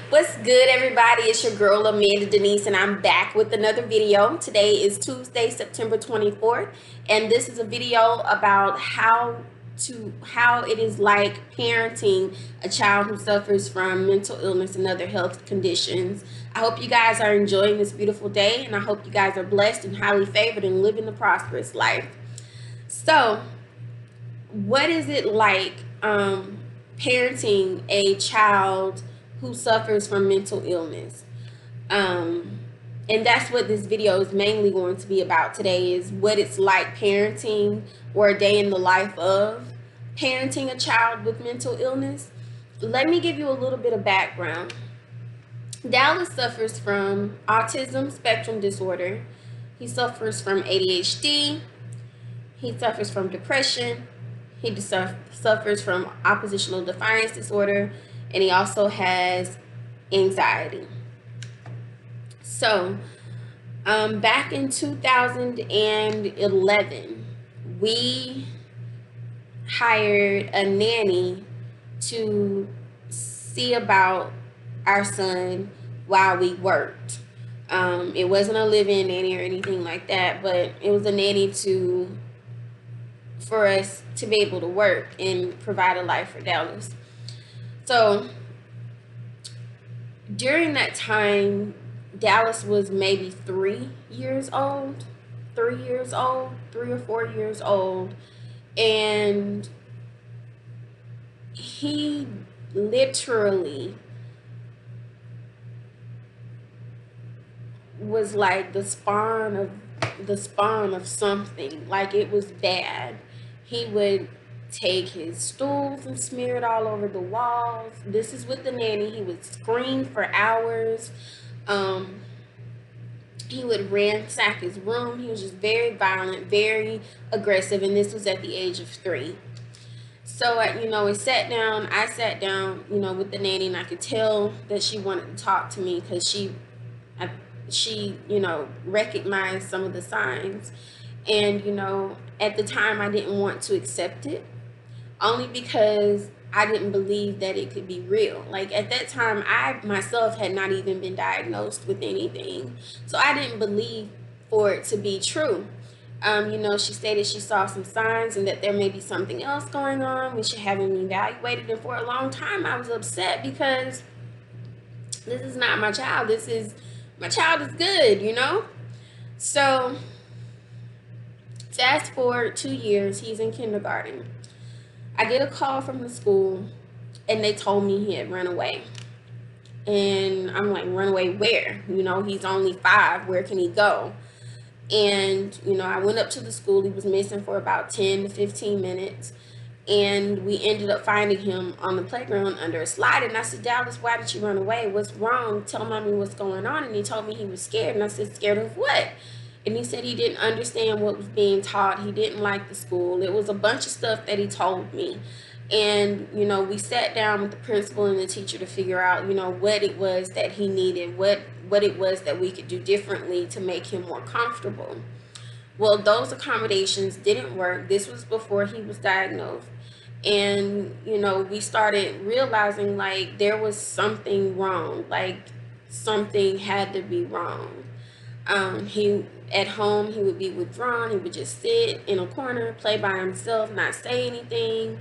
What's good, everybody? It's your girl Amanda Denise, and I'm back with another video. Today is Tuesday, September 24th, and this is a video about how it is like parenting a child who suffers from mental illness and other health conditions. I hope you guys are enjoying this beautiful day, and I hope you guys are blessed and highly favored and living a prosperous life. So, what is it like parenting a child who suffers from mental illness? Um, and that's what this video is mainly going to be about today, is what it's like parenting, or a day in the life of parenting a child with mental illness. Let me give you a little bit of background. Dallas suffers from autism spectrum disorder. He suffers from ADHD. He suffers from depression. He suffers from oppositional defiance disorder, and he also has anxiety. So, back in 2011, we hired a nanny to see about our son while we worked. It wasn't a live-in nanny or anything like that, but it was a nanny for us to be able to work and provide a life for Dallas. So during that time, Dallas was maybe 3 years old, 3 or 4 years old, and he literally was like the spawn of something. Like, it was bad. He would take his stools and smear it all over the walls. This is with the nanny. He would scream for hours. Um, he would ransack his room. He was just very violent, very aggressive, and this was at the age of 3. So, I sat down. I sat down, with the nanny, and I could tell that she wanted to talk to me because she recognized some of the signs. And, at the time, I didn't want to accept it, only because I didn't believe that it could be real. Like, at that time, I myself had not even been diagnosed with anything. So I didn't believe for it to be true. She stated she saw some signs and that there may be something else going on. We should have him evaluated. And for a long time, I was upset because this is not my child. My child is good. So fast forward 2 years, he's in kindergarten. I get a call from the school, and they told me he had run away. And I'm like, run away where? He's only 5. Where can he go? And, I went up to the school. He was missing for about 10 to 15 minutes. And we ended up finding him on the playground under a slide. And I said, Dallas, why did you run away? What's wrong? Tell mommy what's going on. And he told me he was scared. And I said, scared of what? And he said he didn't understand what was being taught. He didn't like the school. It was a bunch of stuff that he told me. And, we sat down with the principal and the teacher to figure out, what it was that he needed, what it was that we could do differently to make him more comfortable. Well, those accommodations didn't work. This was before he was diagnosed. And, we started realizing, like, there was something wrong. Like, something had to be wrong. He At home, he would be withdrawn. He would just sit in a corner, play by himself, not say anything.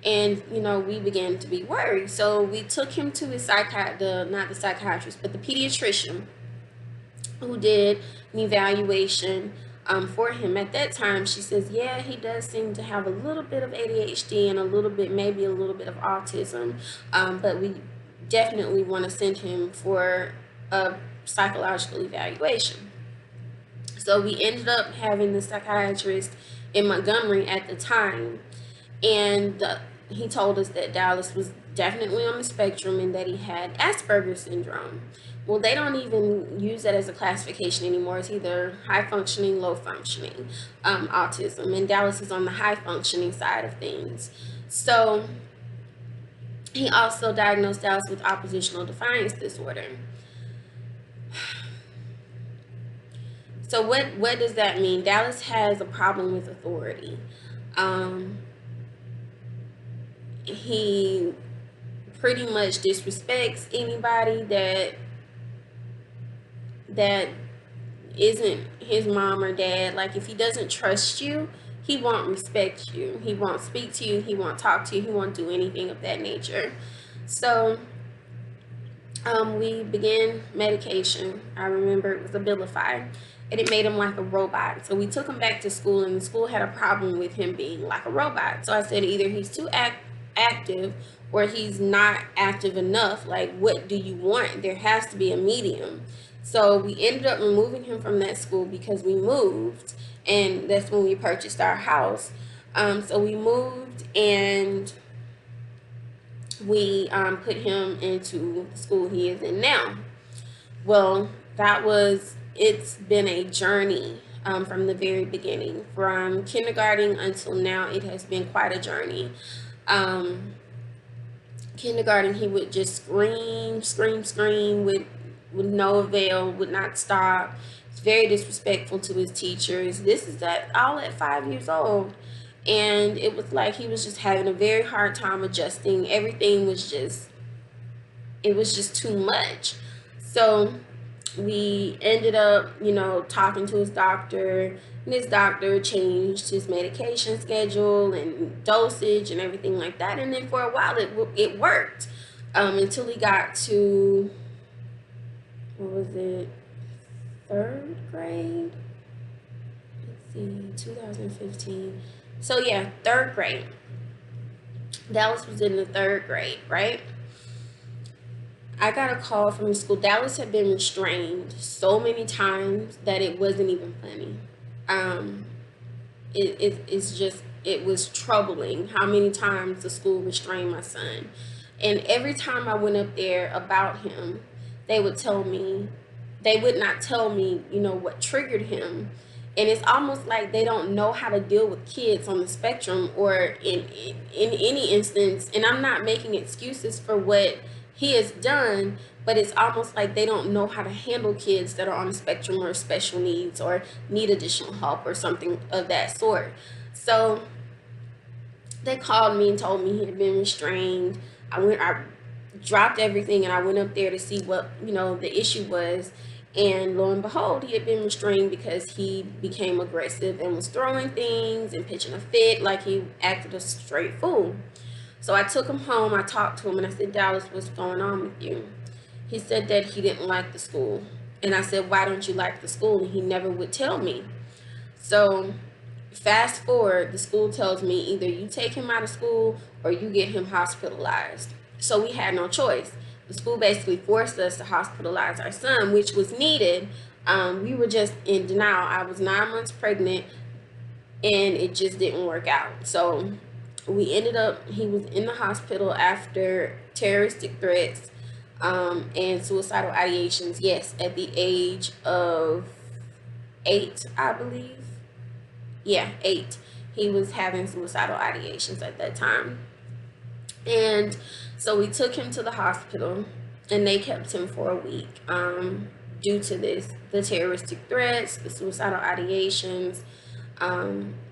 And, we began to be worried. So we took him to his not the psychiatrist, but the pediatrician, who did an evaluation for him. At that time, she says, yeah, he does seem to have a little bit of ADHD and maybe a little bit of autism, but we definitely want to send him for a psychological evaluation. So we ended up having the psychiatrist in Montgomery at the time, and he told us that Dallas was definitely on the spectrum and that he had Asperger's syndrome. Well, they don't even use that as a classification anymore. It's either high functioning, low functioning autism, and Dallas is on the high functioning side of things. So he also diagnosed Dallas with oppositional defiance disorder. So what does that mean? Dallas has a problem with authority. He pretty much disrespects anybody that isn't his mom or dad. Like, if he doesn't trust you, he won't respect you. He won't speak to you. He won't talk to you. He won't do anything of that nature. So we began medication. I remember it was Abilify, and it made him like a robot. So we took him back to school, and the school had a problem with him being like a robot. So I said, either he's too active or he's not active enough. Like, what do you want? There has to be a medium. So we ended up removing him from that school because we moved, and that's when we purchased our house. So we moved, and we put him into the school he is in now. Well, it's been a journey from the very beginning. From kindergarten until now, it has been quite a journey. Kindergarten, he would just scream with no avail, would not stop. It's very disrespectful to his teachers. This is all at 5 years old. And it was like he was just having a very hard time adjusting. Everything was just, it was just too much. So we ended up, talking to his doctor, and his doctor changed his medication schedule and dosage and everything like that. And then for a while, it worked until he got to, what was it, third grade? Let's see, 2015. So yeah, third grade. Dallas was in the third grade, right? I got a call from the school. Dallas had been restrained so many times that it wasn't even funny. It was troubling how many times the school restrained my son. And every time I went up there about him, they would not tell me, what triggered him. And it's almost like they don't know how to deal with kids on the spectrum, or in any instance. And I'm not making excuses for what he has done, but it's almost like they don't know how to handle kids that are on the spectrum or special needs or need additional help or something of that sort. So they called me and told me he had been restrained. I dropped everything and I went up there to see what, the issue was. And lo and behold, he had been restrained because he became aggressive and was throwing things and pitching a fit, like he acted a straight fool. So I took him home. I talked to him and I said, Dallas, what's going on with you? He said that he didn't like the school. And I said, why don't you like the school? And he never would tell me. So fast forward, the school tells me either you take him out of school or you get him hospitalized. So we had no choice. The school basically forced us to hospitalize our son, which was needed. We were just in denial. I was 9 months pregnant and it just didn't work out. So he was in the hospital after terroristic threats and suicidal ideations. Yes, at the age of 8, I believe. Yeah, 8. He was having suicidal ideations at that time. And so we took him to the hospital and they kept him for a week due to the terroristic threats, the suicidal ideations,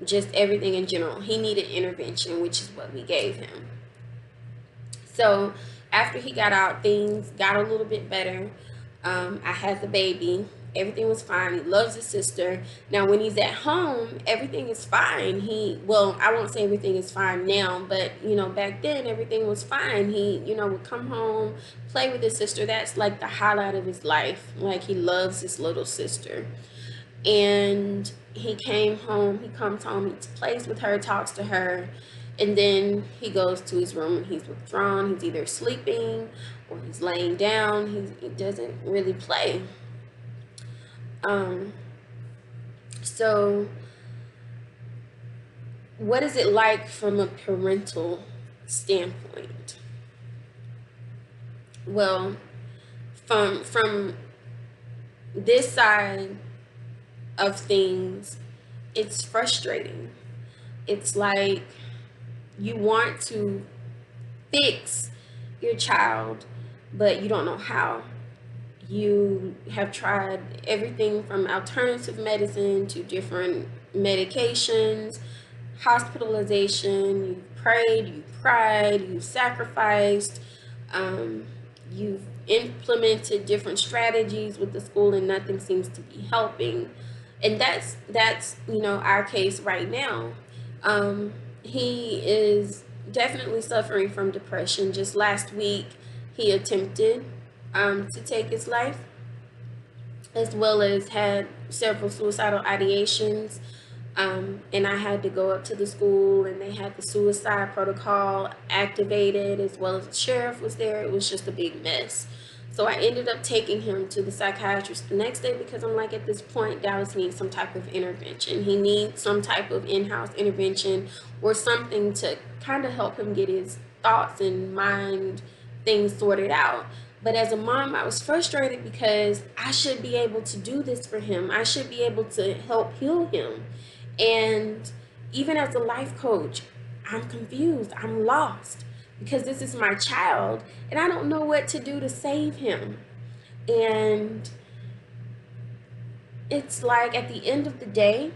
just everything in general. He needed intervention, which is what we gave him. So after he got out, things got a little bit better. I had the baby. Everything was fine. He loves his sister. Now, when he's at home, everything is fine. I won't say everything is fine now, but, back then, everything was fine. He, would come home, play with his sister. That's like the highlight of his life. Like, he loves his little sister. And he comes home, he plays with her, talks to her, and then he goes to his room and he's withdrawn. He's either sleeping or he's laying down. He doesn't really play. So what is it like from a parental standpoint? Well, from this side of things, it's frustrating. It's like you want to fix your child, but you don't know how. You have tried everything from alternative medicine to different medications, hospitalization. You've prayed, you've cried, you've sacrificed, Um, you've implemented different strategies with the school, and nothing seems to be helping. And that's our case right now. He is definitely suffering from depression. Just last week, he attempted to take his life, as well as had several suicidal ideations. And I had to go up to the school, and they had the suicide protocol activated, as well as the sheriff was there. It was just a big mess. So I ended up taking him to the psychiatrist the next day, because I'm like, at this point, Dallas needs some type of intervention. He needs some type of in-house intervention, or something to kind of help him get his thoughts and mind things sorted out. But as a mom, I was frustrated because I should be able to do this for him. I should be able to help heal him. And even as a life coach, I'm confused. I'm lost, because this is my child and I don't know what to do to save him. And it's like, at the end of the day,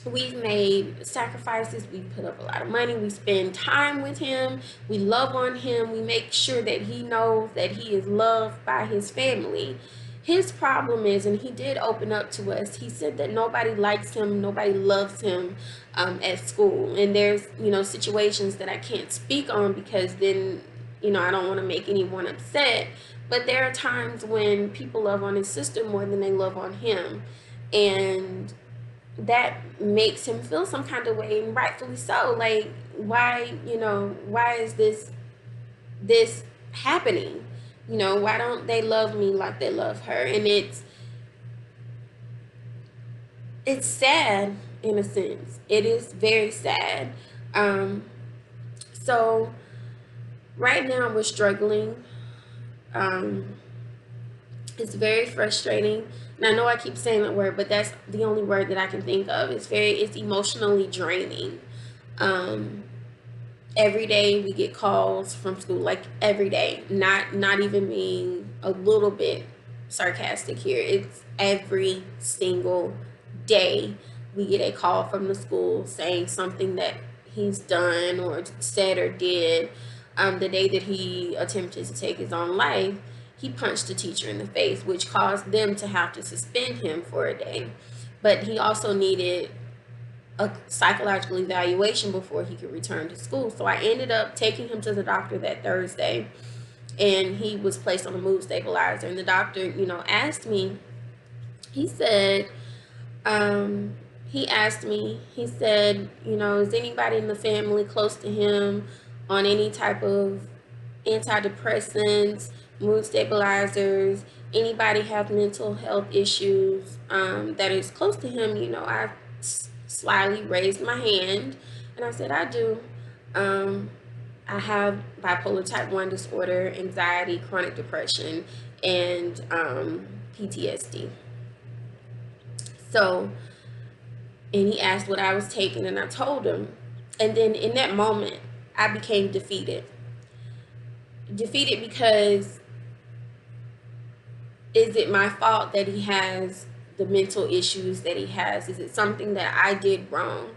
we've made sacrifices. We put up a lot of money. We spend time with him. We love on him. We make sure that he knows that he is loved by his family. His problem is, and he did open up to us, he said that nobody likes him, nobody loves him at school. And there's, situations that I can't speak on, because then, I don't want to make anyone upset. But there are times when people love on his sister more than they love on him. And that makes him feel some kind of way, and rightfully so. Like, why is this happening? Why don't they love me like they love her? And it's sad, in a sense. It is very sad. So right now we're struggling. It's very frustrating. And I know I keep saying that word, but that's the only word that I can think of. It's emotionally draining. Every day we get calls from school, like every day, not even being a little bit sarcastic here. It's every single day we get a call from the school saying something that he's done or said or did. The day that he attempted to take his own life, he punched a teacher in the face, which caused them to have to suspend him for a day. But he also needed a psychological evaluation before he could return to school. So I ended up taking him to the doctor that Thursday, and he was placed on a mood stabilizer. And the doctor, asked me, he said, he said, is anybody in the family close to him on any type of antidepressants, mood stabilizers, anybody have mental health issues that is close to him? I slyly raised my hand, and I said, I do. I have bipolar type 1 disorder, anxiety, chronic depression, and PTSD. So, and he asked what I was taking, and I told him. And then in that moment, I became defeated. Defeated because, is it my fault that he has the mental issues that he has? Is it something that I did wrong?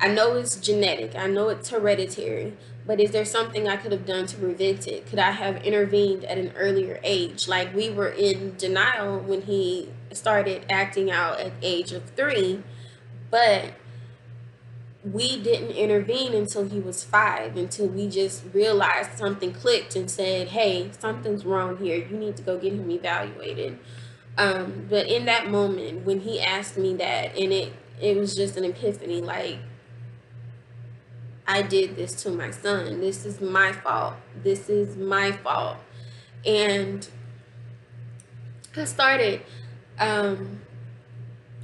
I know it's genetic. I know it's hereditary. But is there something I could have done to prevent it? Could I have intervened at an earlier age? Like, we were in denial when he started acting out at the age of 3, but we didn't intervene until he was 5, until we just realized something clicked and said, hey, something's wrong here. You need to go get him evaluated. But in that moment, when he asked me that, and it was just an epiphany, like, I did this to my son. This is my fault. This is my fault. And I started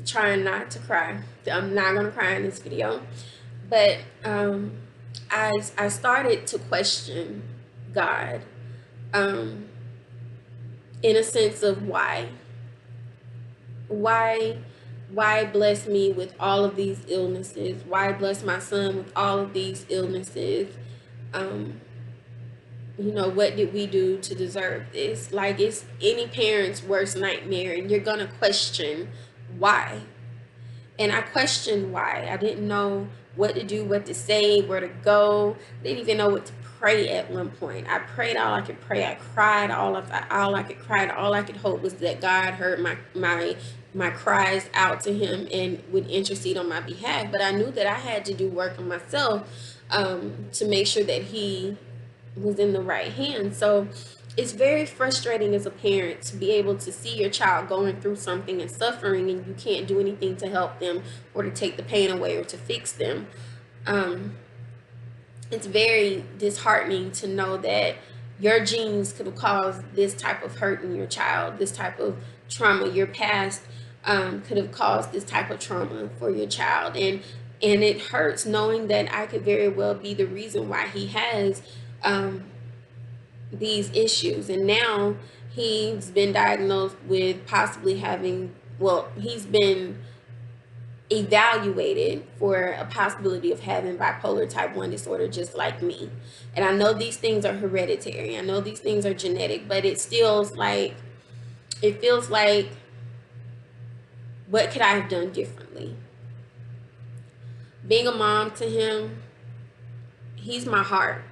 trying not to cry. I'm not going to cry in this video. But I started to question God in a sense of why. Why bless me with all of these illnesses? Why bless my son with all of these illnesses? What did we do to deserve this? Like, it's any parent's worst nightmare, and you're gonna question why. And I questioned why. I didn't know what to do, what to say, where to go. I didn't even know what to pray at one point. I prayed all I could pray. I cried all I could cry. And all I could hope was that God heard my cries out to him and would intercede on my behalf. But I knew that I had to do work on myself, to make sure that he was in the right hands. So it's very frustrating as a parent to be able to see your child going through something and suffering, and you can't do anything to help them or to take the pain away or to fix them. Um, it's very disheartening to know that your genes could have caused this type of hurt in your child, this type of trauma. Your past could have caused this type of trauma for your child, and it hurts knowing that I could very well be the reason why he has um, these issues. And now he's been diagnosed with possibly having, well, he's been evaluated for a possibility of having bipolar type 1 disorder, just like me. And I know these things are hereditary, I know these things are genetic, but it feels like, what could I have done differently? Being a mom to him, he's my heart.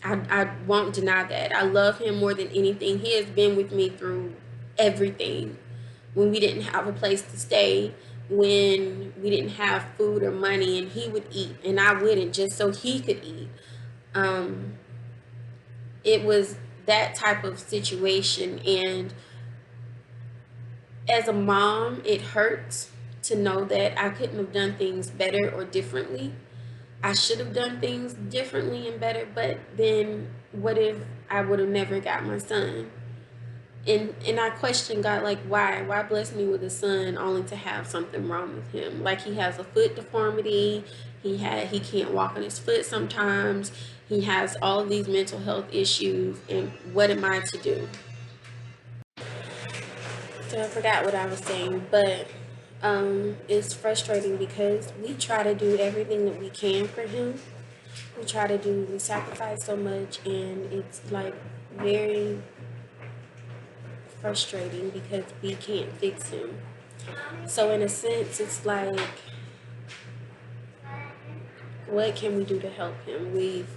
I won't deny that. I love him more than anything. He has been with me through everything. When we didn't have a place to stay, when we didn't have food or money, and he would eat and I wouldn't, just so he could eat. It was that type of situation. And as a mom, it hurts to know that I couldn't have done things better or differently. I should have done things differently and better, but then what if I would have never got my son? And I question God, like, why bless me with a son only to have something wrong with him? Like, he has a foot deformity, he can't walk on his foot sometimes, he has all of these mental health issues, and what am I to do? So I forgot what I was saying, but it's frustrating because we try to do everything that we can for him. We sacrifice so much, and it's like very frustrating because we can't fix him. So in a sense, it's like, what can we do to help him? We've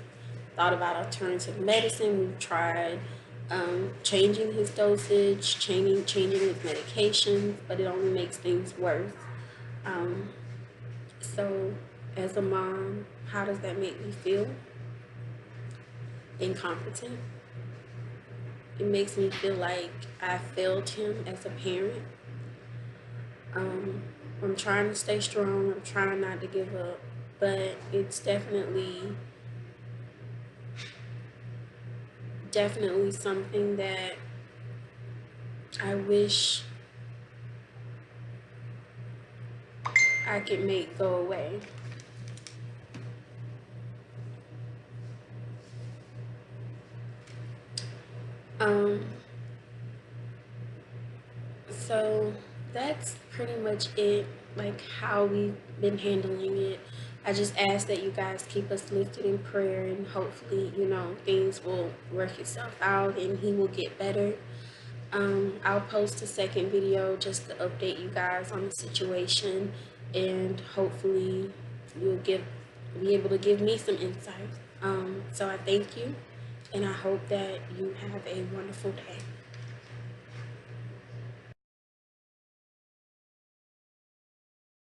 thought about alternative medicine. We've tried changing his dosage, changing his medications, but it only makes things worse. So as a mom, how does that make me feel? Incompetent. It makes me feel like I failed him as a parent. I'm trying to stay strong. I'm trying not to give up, but it's definitely something that I wish I could make go away. So that's pretty much it, like how we've been handling it. I just ask that you guys keep us lifted in prayer, and hopefully, things will work itself out and he will get better. I'll post a second video just to update you guys on the situation, and hopefully you'll be able to give me some insight. So I thank you, and I hope that you have a wonderful day.